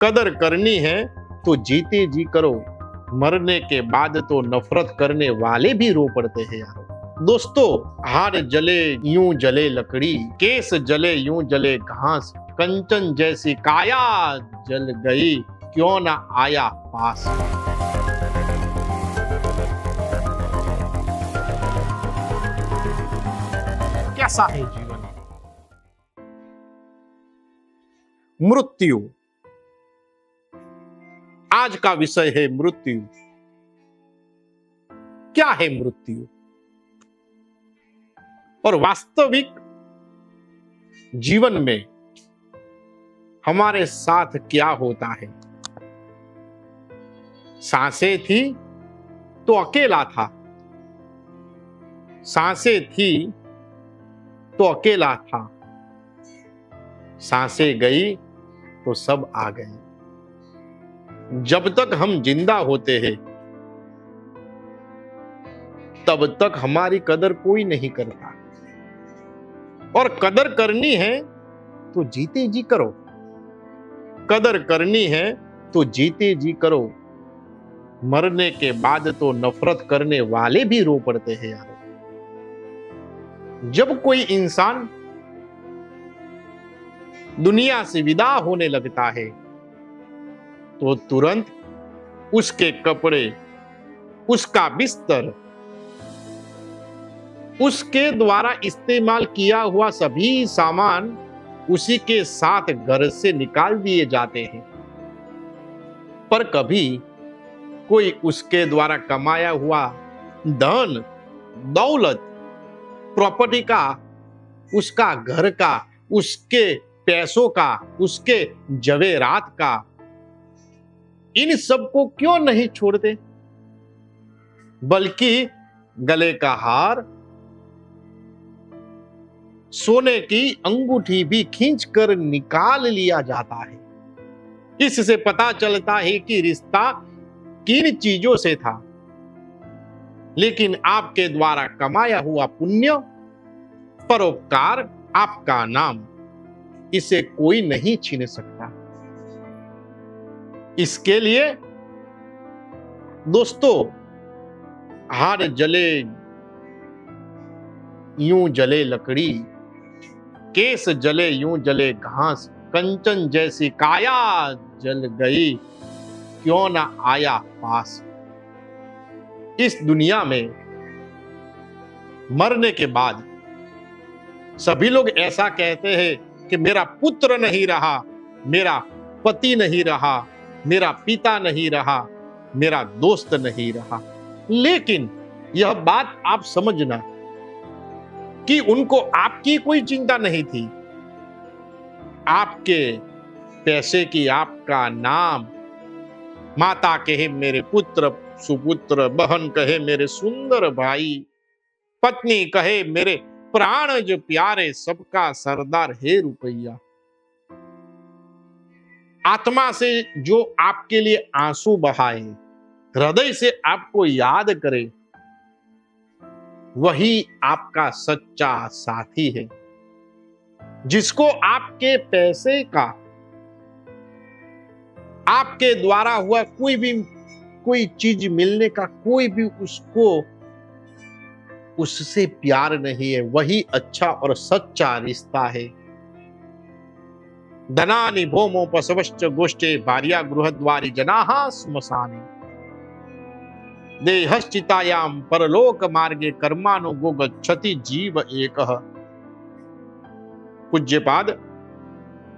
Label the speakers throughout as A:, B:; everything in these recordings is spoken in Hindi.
A: कदर करनी है तो जीते जी करो, मरने के बाद तो नफरत करने वाले भी रो पड़ते हैं यार। दोस्तों, हार जले यूं जले लकड़ी, केस जले यूं जले घास, कंचन जैसी काया जल गई, क्यों ना आया पास। कैसा है जीवन? मृत्यु। आज का विषय है मृत्यु। क्या है मृत्यु और वास्तविक जीवन में हमारे साथ क्या होता है? सांसें थी तो अकेला था, सांसें थी तो अकेला था, सांसें गई तो सब आ गए। जब तक हम जिंदा होते हैं तब तक हमारी कदर कोई नहीं करता, और कदर करनी है तो जीते जी करो, कदर करनी है तो जीते जी करो, मरने के बाद तो नफरत करने वाले भी रो पड़ते हैं यार। जब कोई इंसान दुनिया से विदा होने लगता है तो तुरंत उसके कपड़े, उसका बिस्तर, उसके द्वारा इस्तेमाल किया हुआ सभी सामान उसी के साथ घर से निकाल दिए जाते हैं। पर कभी कोई उसके द्वारा कमाया हुआ धन, दौलत, प्रॉपर्टी का, उसका घर का, उसके पैसों का, उसके जवेरात का, इन सबको क्यों नहीं छोड़ते, बल्कि गले का हार, सोने की अंगूठी भी खींचकर निकाल लिया जाता है। इससे पता चलता है कि रिश्ता किन चीजों से था, लेकिन आपके द्वारा कमाया हुआ पुण्य, परोपकार, आपका नाम, इसे कोई नहीं छीन सकता। इसके लिए दोस्तों, हार जले यूं जले लकड़ी, केस जले यूं जले घास, कंचन जैसी काया जल गई, क्यों ना आया पास। इस दुनिया में मरने के बाद सभी लोग ऐसा कहते हैं कि मेरा पुत्र नहीं रहा, मेरा पति नहीं रहा, मेरा पिता नहीं रहा, मेरा दोस्त नहीं रहा। लेकिन यह बात आप समझना कि उनको आपकी कोई चिंता नहीं थी। आपके पैसे की, आपका नाम, माता कहे मेरे पुत्र सुपुत्र, बहन कहे मेरे सुंदर भाई, पत्नी कहे मेरे प्राण जो प्यारे, सबका सरदार है रुपया। आत्मा से जो आपके लिए आंसू बहाए, हृदय से आपको याद करे, वही आपका सच्चा साथी है। जिसको आपके पैसे का, आपके द्वारा हुआ कोई चीज मिलने का कोई भी उसको उससे प्यार नहीं है, वही अच्छा और सच्चा रिश्ता है। धनानि भौमोपसवश्च गोष्ठे भार्या गृहद्वारि जनाः स्मशाने, देहश्चितायां परलोक मार्गे कर्मानुगो गच्छति जीव एकः। पूज्यपाद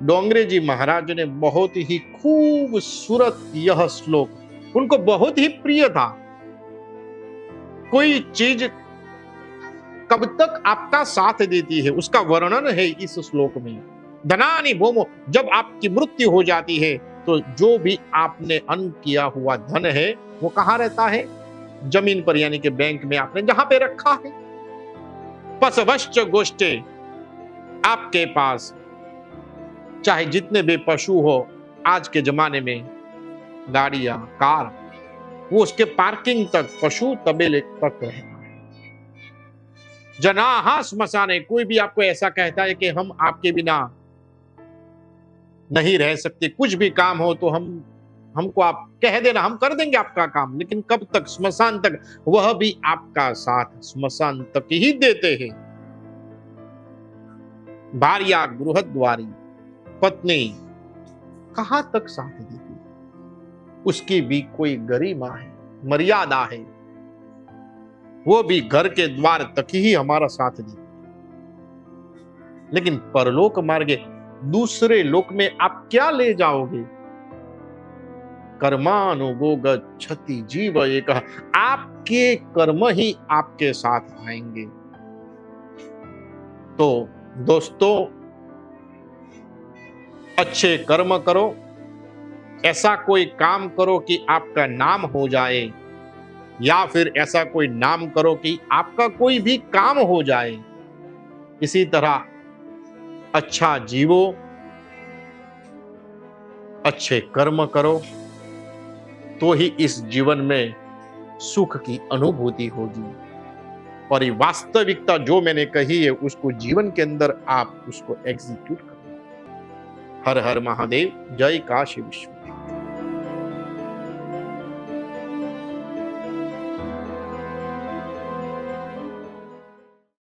A: डोंगरे जी महाराज ने बहुत ही खूबसूरत यह श्लोक उनको बहुत ही प्रिय था। कोई चीज कब तक आपका साथ देती है उसका वर्णन है इस श्लोक में। धनानि भौमो, जब आपकी मृत्यु हो जाती है तो जो भी आपने अन्न किया हुआ धन है वो कहां रहता है? जमीन पर, यानी कि बैंक में आपने जहां पे रखा है। पशवश्च गोष्ठे, आपके पास चाहे जितने भी पशु हो, आज के जमाने में गाड़ियां, कार, वो उसके पार्किंग तक, पशु तबेले तक रहता है। जनाः स्मशाने, कोई भी आपको ऐसा कहता है कि हम आपके बिना नहीं रह सकते। कुछ भी काम हो तो हमको आप कह देना, हम कर देंगे आपका काम, लेकिन कब तक? स्मशान तक। वह भी आपका साथ स्मशान तक ही देते हैं। भार्या गृहद्वारी, पत्नी कहां तक साथ देती? उसकी भी कोई गरिमा है, मर्यादा है। वो भी घर के द्वार तक ही हमारा साथ देती। लेकिन परलोक मार्गे, दूसरे लोक में आप क्या ले जाओगे? कर्मानुगो गच्छति जीव एक, आपके कर्म ही आपके साथ आएंगे। तो दोस्तों, अच्छे कर्म करो, ऐसा कोई काम करो कि आपका नाम हो जाए, या फिर ऐसा कोई नाम करो कि आपका कोई भी काम हो जाए। इसी तरह अच्छा जीवो, अच्छे कर्म करो, तो ही इस जीवन में सुख की अनुभूति होगी। और ये वास्तविकता जो मैंने कही है, उसको जीवन के अंदर आप उसको एग्जीक्यूट करो। हर हर महादेव, जय काशी विश्वनाथ।